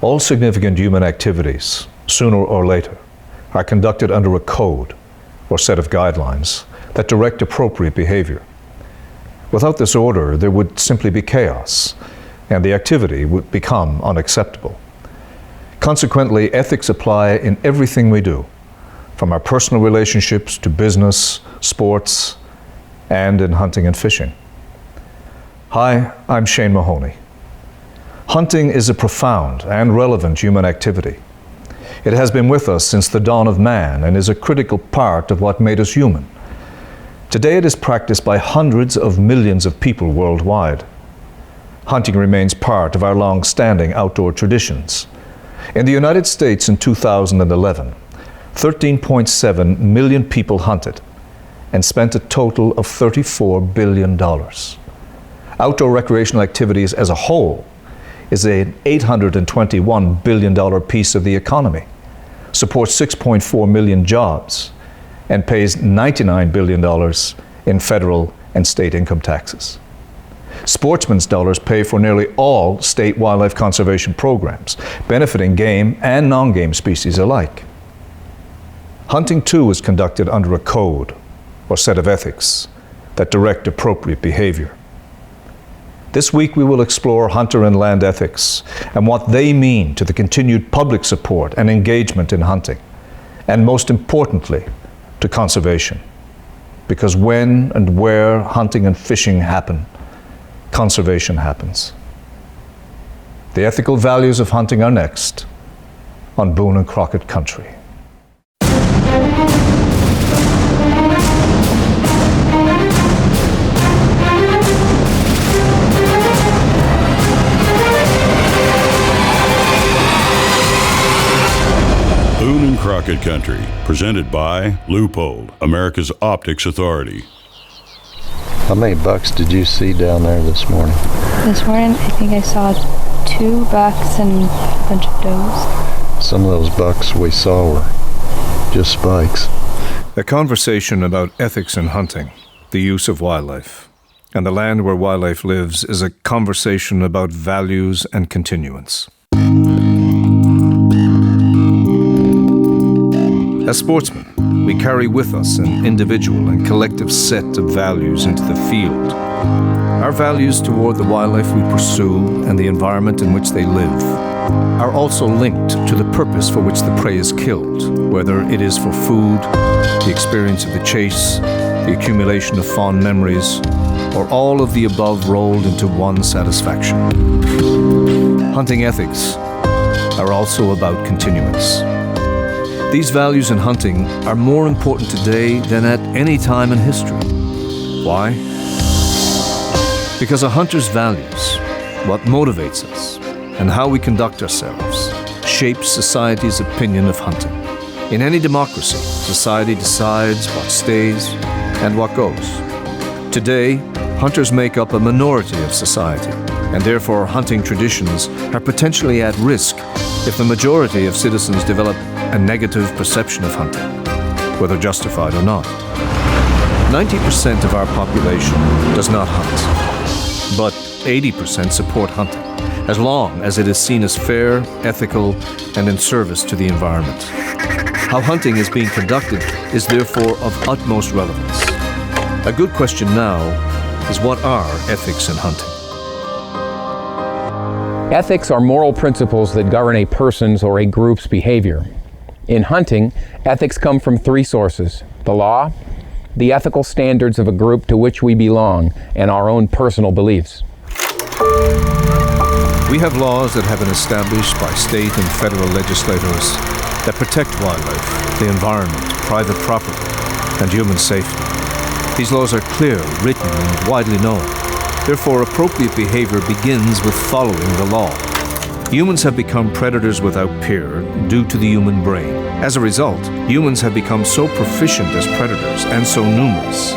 All significant human activities, sooner or later, are conducted under a code or set of guidelines that direct appropriate behavior. Without this order, there would simply be chaos, and the activity would become unacceptable. Consequently, ethics apply in everything we do, from our personal relationships to business, sports, and in hunting and fishing. Hi, I'm Shane Mahoney. Hunting is a profound and relevant human activity. It has been with us since the dawn of man and is a critical part of what made us human. Today it is practiced by hundreds of millions of people worldwide. Hunting remains part of our long-standing outdoor traditions. In the United States in 2011, 13.7 million people hunted and spent a total of $34 billion. Outdoor recreational activities as a whole is an $821 billion piece of the economy, supports 6.4 million jobs, and pays $99 billion in federal and state income taxes. Sportsmen's dollars pay for nearly all state wildlife conservation programs, benefiting game and non-game species alike. Hunting, too, is conducted under a code or set of ethics that direct appropriate behavior. This week we will explore hunter and land ethics and what they mean to the continued public support and engagement in hunting, and most importantly, to conservation. Because when and where hunting and fishing happen, conservation happens. The ethical values of hunting are next on Boone and Crockett Country. Boone and Crockett Country, presented by Leupold, America's Optics Authority. How many bucks did you see down there this morning? This morning, I think I saw 2 bucks and a bunch of does. Some of those bucks we saw were just spikes. A conversation about ethics in hunting, the use of wildlife, and the land where wildlife lives is a conversation about values and continuance. As sportsmen, we carry with us an individual and collective set of values into the field. Our values toward the wildlife we pursue and the environment in which they live are also linked to the purpose for which the prey is killed, whether it is for food, the experience of the chase, the accumulation of fond memories, or all of the above rolled into one satisfaction. Hunting ethics are also about continuance. These values in hunting are more important today than at any time in history. Why? Because a hunter's values, what motivates us, and how we conduct ourselves, shapes society's opinion of hunting. In any democracy, society decides what stays and what goes. Today, hunters make up a minority of society, and therefore hunting traditions are potentially at risk if the majority of citizens develop a negative perception of hunting, whether justified or not. 90% of our population does not hunt, but 80% support hunting, as long as it is seen as fair, ethical, and in service to the environment. How hunting is being conducted is therefore of utmost relevance. A good question now is, what are ethics in hunting? Ethics are moral principles that govern a person's or a group's behavior. In hunting, ethics come from 3 sources: the law, the ethical standards of a group to which we belong, and our own personal beliefs. We have laws that have been established by state and federal legislators that protect wildlife, the environment, private property, and human safety. These laws are clear, written, and widely known. Therefore, appropriate behavior begins with following the law. Humans have become predators without peer due to the human brain. As a result, humans have become so proficient as predators and so numerous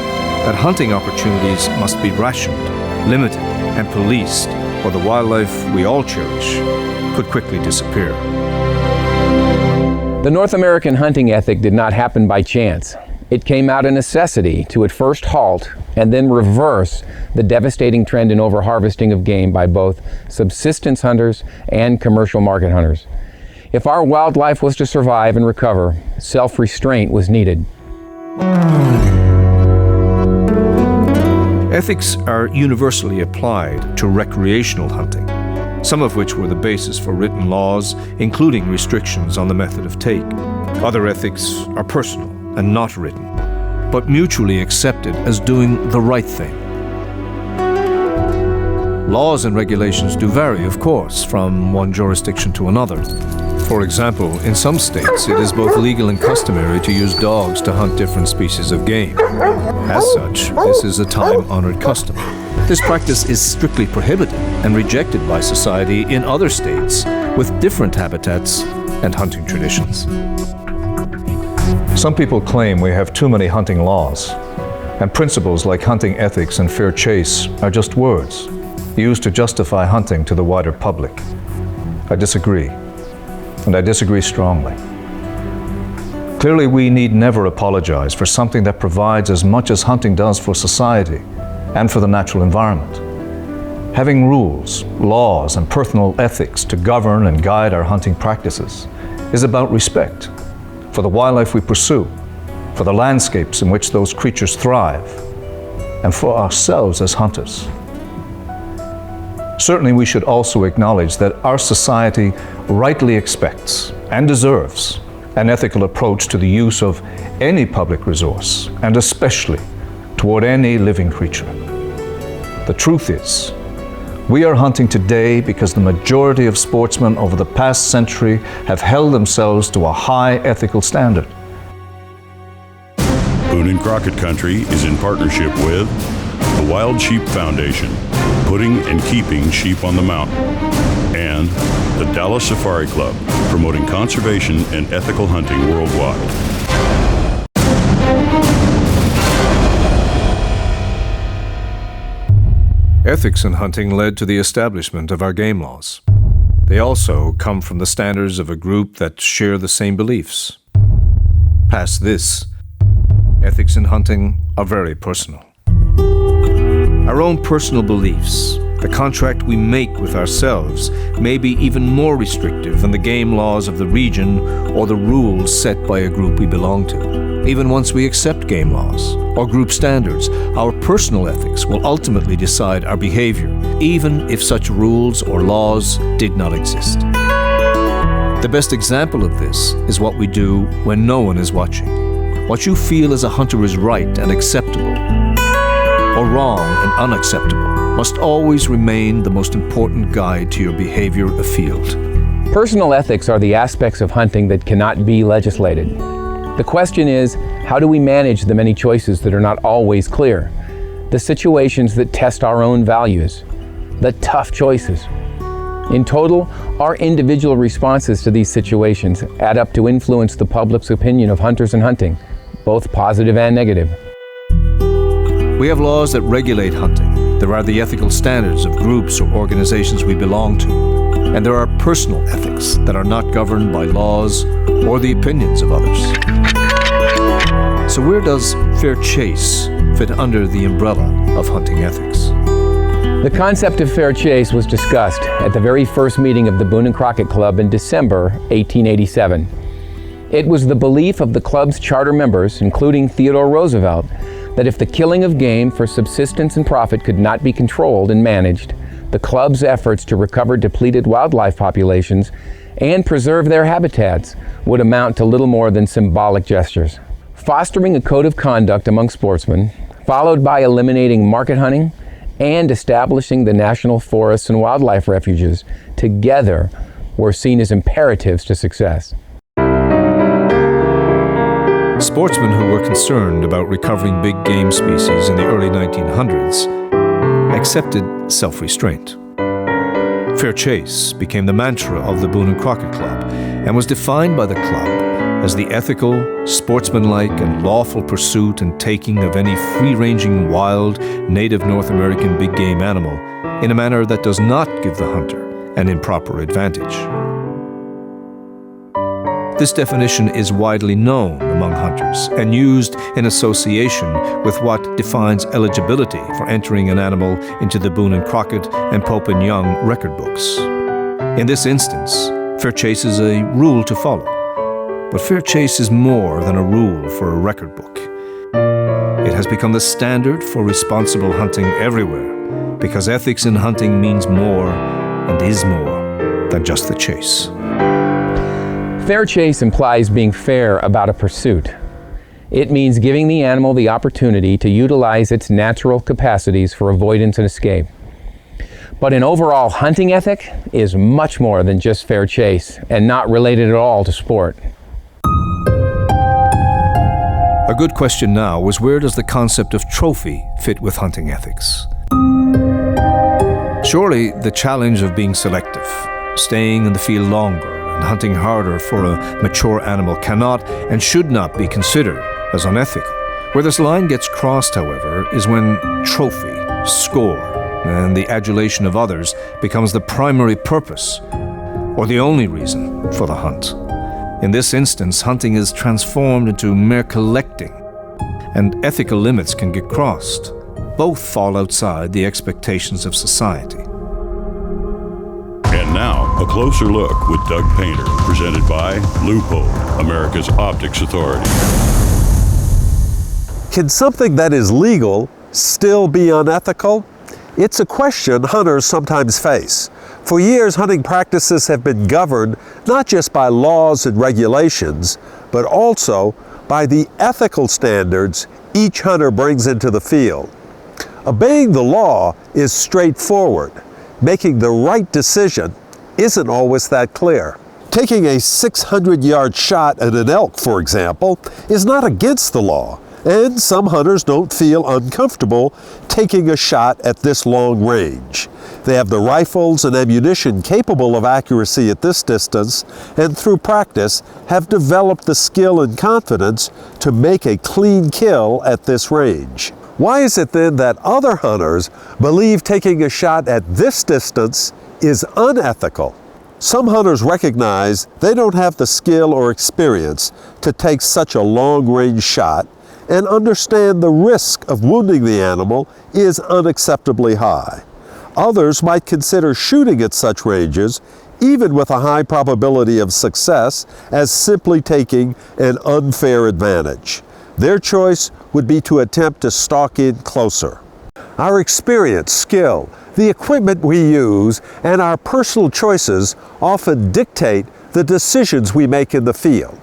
that hunting opportunities must be rationed, limited, and policed, or the wildlife we all cherish could quickly disappear. The North American hunting ethic did not happen by chance. It came out of necessity to at first halt and then reverse the devastating trend in overharvesting of game by both subsistence hunters and commercial market hunters. If our wildlife was to survive and recover, self-restraint was needed. Ethics are universally applied to recreational hunting, some of which were the basis for written laws, including restrictions on the method of take. Other ethics are personal and not written, but mutually accepted as doing the right thing. Laws and regulations do vary, of course, from one jurisdiction to another. For example, in some states, it is both legal and customary to use dogs to hunt different species of game. As such, this is a time-honored custom. This practice is strictly prohibited and rejected by society in other states with different habitats and hunting traditions. Some people claim we have too many hunting laws, and principles like hunting ethics and fair chase are just words used to justify hunting to the wider public. I disagree, and I disagree strongly. Clearly, we need never apologize for something that provides as much as hunting does for society and for the natural environment. Having rules, laws, and personal ethics to govern and guide our hunting practices is about respect for the wildlife we pursue, for the landscapes in which those creatures thrive, and for ourselves as hunters. Certainly, we should also acknowledge that our society rightly expects and deserves an ethical approach to the use of any public resource, and especially toward any living creature. The truth is, we are hunting today because the majority of sportsmen over the past century have held themselves to a high ethical standard. Boone and Crockett Country is in partnership with the Wild Sheep Foundation, putting and keeping sheep on the mountain, and the Dallas Safari Club, promoting conservation and ethical hunting worldwide. Ethics in hunting led to the establishment of our game laws. They also come from the standards of a group that share the same beliefs. Past this, ethics in hunting are very personal. Our own personal beliefs, the contract we make with ourselves, may be even more restrictive than the game laws of the region or the rules set by a group we belong to. Even once we accept game laws or group standards, our personal ethics will ultimately decide our behavior, even if such rules or laws did not exist. The best example of this is what we do when no one is watching. What you feel as a hunter is right and acceptable, or wrong and unacceptable, must always remain the most important guide to your behavior afield. Personal ethics are the aspects of hunting that cannot be legislated. The question is, how do we manage the many choices that are not always clear? The situations that test our own values, the tough choices. In total, our individual responses to these situations add up to influence the public's opinion of hunters and hunting, both positive and negative. We have laws that regulate hunting. There are the ethical standards of groups or organizations we belong to. And there are personal ethics that are not governed by laws or the opinions of others. So where does fair chase fit under the umbrella of hunting ethics? The concept of fair chase was discussed at the very first meeting of the Boone and Crockett Club in December 1887. It was the belief of the club's charter members, including Theodore Roosevelt, that if the killing of game for subsistence and profit could not be controlled and managed, the club's efforts to recover depleted wildlife populations and preserve their habitats would amount to little more than symbolic gestures. Fostering a code of conduct among sportsmen, followed by eliminating market hunting and establishing the national forests and wildlife refuges, together were seen as imperatives to success. Sportsmen who were concerned about recovering big game species in the early 1900s accepted self-restraint. Fair chase became the mantra of the Boone and Crockett Club and was defined by the club as the ethical, sportsmanlike, and lawful pursuit and taking of any free-ranging, wild, native North American big game animal in a manner that does not give the hunter an improper advantage. This definition is widely known among hunters and used in association with what defines eligibility for entering an animal into the Boone and Crockett and Pope and Young record books. In this instance, fair chase is a rule to follow. But fair chase is more than a rule for a record book. It has become the standard for responsible hunting everywhere, because ethics in hunting means more and is more than just the chase. Fair chase implies being fair about a pursuit. It means giving the animal the opportunity to utilize its natural capacities for avoidance and escape. But an overall hunting ethic is much more than just fair chase and not related at all to sport. A good question now is, where does the concept of trophy fit with hunting ethics? Surely the challenge of being selective, staying in the field longer, and hunting harder for a mature animal cannot and should not be considered as unethical. Where this line gets crossed, however, is when trophy, score, and the adulation of others becomes the primary purpose or the only reason for the hunt. In this instance, hunting is transformed into mere collecting, and ethical limits can get crossed. Both fall outside the expectations of society. And now, a closer look with Doug Painter, presented by Loophole, America's optics authority. Can something that is legal still be unethical? It's a question hunters sometimes face. For years, hunting practices have been governed not just by laws and regulations, but also by the ethical standards each hunter brings into the field. Obeying the law is straightforward. Making the right decision isn't always that clear. Taking a 600-yard shot at an elk, for example, is not against the law, and some hunters don't feel uncomfortable taking a shot at this long range. They have the rifles and ammunition capable of accuracy at this distance, and through practice have developed the skill and confidence to make a clean kill at this range. Why is it then that other hunters believe taking a shot at this distance is unethical? Some hunters recognize they don't have the skill or experience to take such a long-range shot and understand the risk of wounding the animal is unacceptably high. Others might consider shooting at such ranges, even with a high probability of success, as simply taking an unfair advantage. Their choice would be to attempt to stalk in closer. Our experience, skill, the equipment we use, and our personal choices often dictate the decisions we make in the field.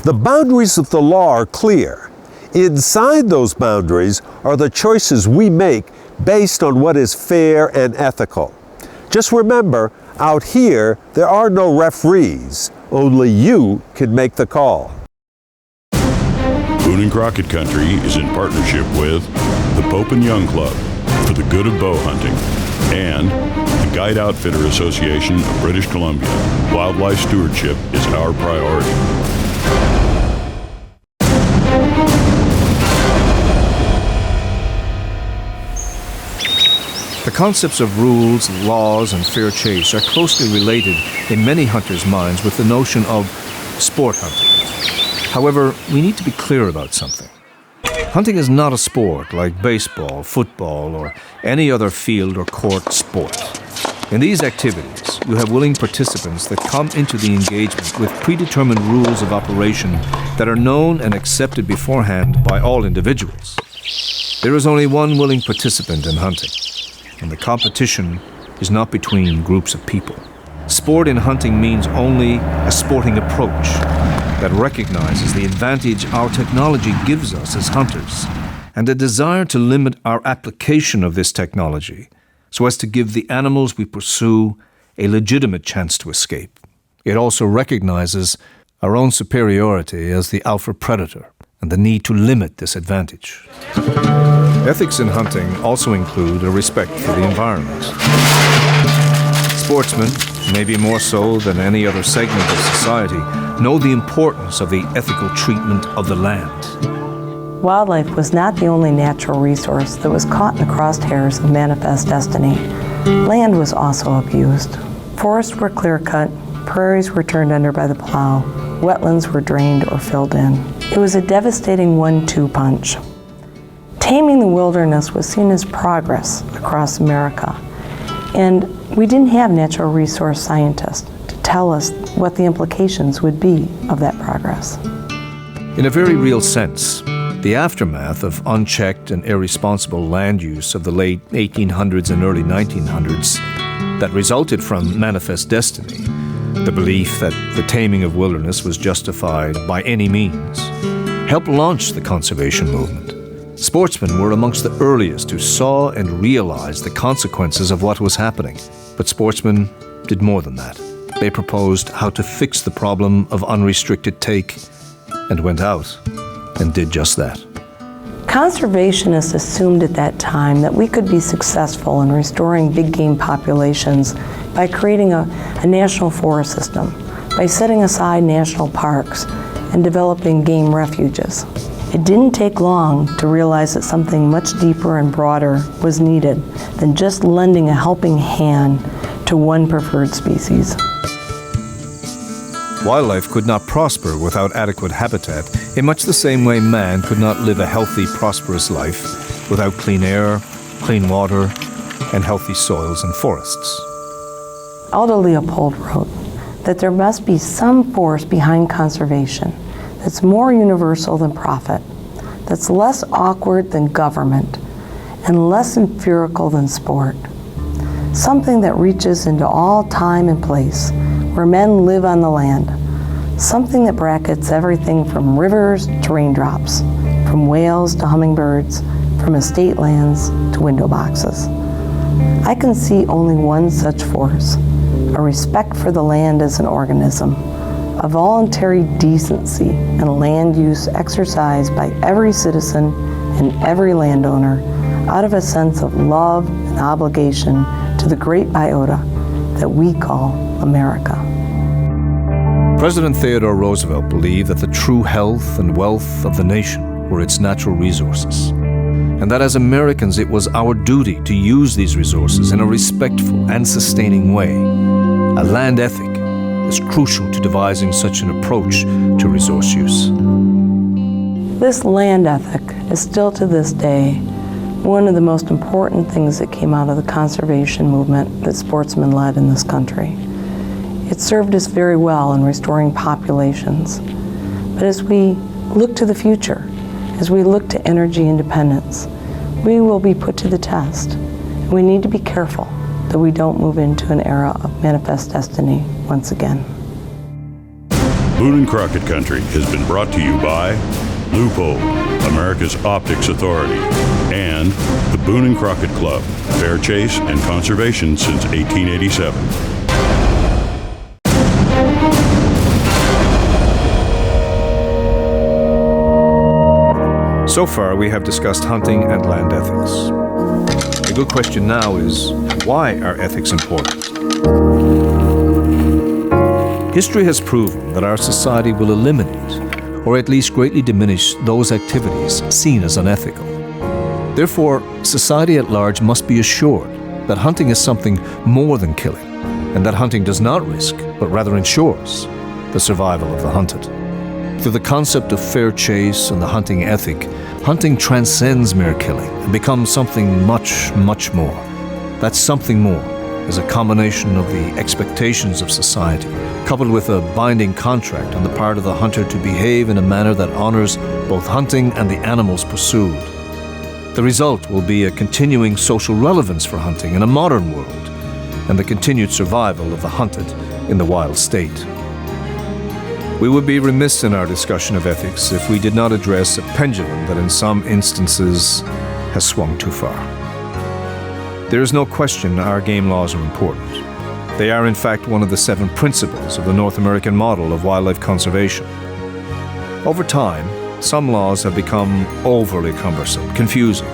The boundaries of the law are clear. Inside those boundaries are the choices we make based on what is fair and ethical. Just remember, out here, there are no referees. Only you can make the call. Boone and Crockett Country is in partnership with the Pope and Young Club for the good of bow hunting and the Guide Outfitter Association of British Columbia. Wildlife stewardship is our priority. The concepts of rules, laws, and fair chase are closely related in many hunters' minds with the notion of sport hunting. However, we need to be clear about something. Hunting is not a sport like baseball, football, or any other field or court sport. In these activities, you have willing participants that come into the engagement with predetermined rules of operation that are known and accepted beforehand by all individuals. There is only one willing participant in hunting, and the competition is not between groups of people. Sport in hunting means only a sporting approach that recognizes the advantage our technology gives us as hunters, and a desire to limit our application of this technology so as to give the animals we pursue a legitimate chance to escape. It also recognizes our own superiority as the alpha predator and the need to limit this advantage. Ethics in hunting also include a respect for the environment. Sportsmen, maybe more so than any other segment of society, know the importance of the ethical treatment of the land. Wildlife was not the only natural resource that was caught in the crosshairs of manifest destiny. Land was also abused. Forests were clear-cut, prairies were turned under by the plow, wetlands were drained or filled in. It was a devastating 1-2 punch. Taming the wilderness was seen as progress across America, and we didn't have natural resource scientists to tell us what the implications would be of that progress. In a very real sense, the aftermath of unchecked and irresponsible land use of the late 1800s and early 1900s that resulted from manifest destiny, the belief that the taming of wilderness was justified by any means, helped launch the conservation movement. Sportsmen were amongst the earliest who saw and realized the consequences of what was happening. But sportsmen did more than that. They proposed how to fix the problem of unrestricted take and went out and did just that. Conservationists assumed at that time that we could be successful in restoring big game populations by creating a national forest system, by setting aside national parks and developing game refuges. It didn't take long to realize that something much deeper and broader was needed than just lending a helping hand to one preferred species. Wildlife could not prosper without adequate habitat, in much the same way man could not live a healthy, prosperous life without clean air, clean water, and healthy soils and forests. Aldo Leopold wrote that there must be some force behind conservation that's more universal than profit, that's less awkward than government, and less empirical than sport. Something that reaches into all time and place, where men live on the land. Something that brackets everything from rivers to raindrops, from whales to hummingbirds, from estate lands to window boxes. I can see only one such force, a respect for the land as an organism, a voluntary decency and land use exercised by every citizen and every landowner out of a sense of love and obligation to the great biota that we call America. President Theodore Roosevelt believed that the true health and wealth of the nation were its natural resources, and that as Americans it was our duty to use these resources in a respectful and sustaining way. A land ethic is crucial to devising such an approach to resource use. This land ethic is still to this day one of the most important things that came out of the conservation movement that sportsmen led in this country. It served us very well in restoring populations. But as we look to the future, as we look to energy independence, we will be put to the test. We need to be careful that we don't move into an era of manifest destiny once again. Boone and Crockett Country has been brought to you by Loophole, America's Optics Authority, and the Boone and Crockett Club, fair chase and conservation since 1887. So far, we have discussed hunting and land ethics. The good question now is, why are ethics important? History has proven that our society will eliminate, or at least greatly diminish, those activities seen as unethical. Therefore, society at large must be assured that hunting is something more than killing, and that hunting does not risk, but rather ensures, the survival of the hunted. Through the concept of fair chase and the hunting ethic, hunting transcends mere killing and becomes something much, much more. That something more is a combination of the expectations of society, coupled with a binding contract on the part of the hunter to behave in a manner that honors both hunting and the animals pursued. The result will be a continuing social relevance for hunting in a modern world, and the continued survival of the hunted in the wild state. We would be remiss in our discussion of ethics if we did not address a pendulum that in some instances has swung too far. There is no question our game laws are important. They are in fact one of the 7 principles of the North American model of wildlife conservation. Over time, some laws have become overly cumbersome, confusing,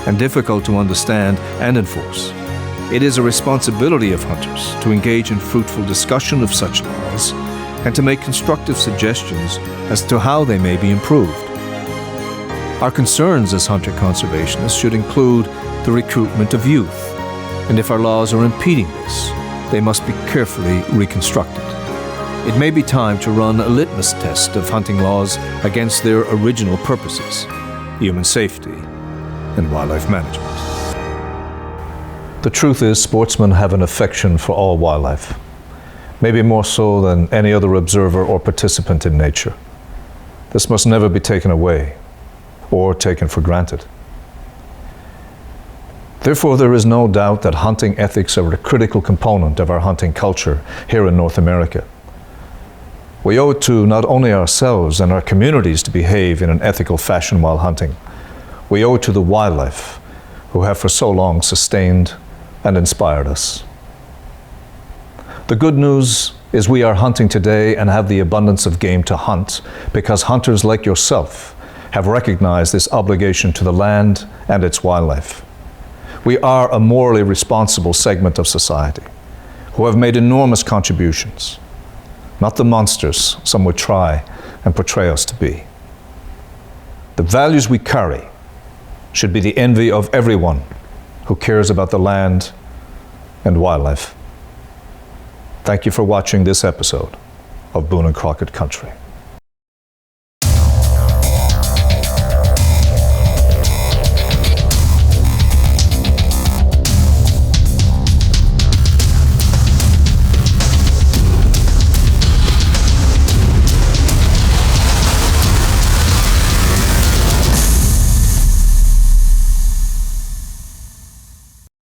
and difficult to understand and enforce. It is a responsibility of hunters to engage in fruitful discussion of such laws and to make constructive suggestions as to how they may be improved. Our concerns as hunter conservationists should include the recruitment of youth, and if our laws are impeding this, they must be carefully reconstructed. it may be time to run a litmus test of hunting laws against their original purposes: human safety and wildlife management. The truth is, sportsmen have an affection for all wildlife, maybe more so than any other observer or participant in nature. This must never be taken away or taken for granted. Therefore, there is no doubt that hunting ethics are a critical component of our hunting culture here in North America. We owe it to not only ourselves and our communities to behave in an ethical fashion while hunting, we owe it to the wildlife who have for so long sustained and inspired us. The good news is we are hunting today and have the abundance of game to hunt because hunters like yourself have recognized this obligation to the land and its wildlife. We are a morally responsible segment of society who have made enormous contributions, not the monsters some would try and portray us to be. The values we carry should be the envy of everyone who cares about the land and wildlife. Thank you for watching this episode of Boone and Crockett Country.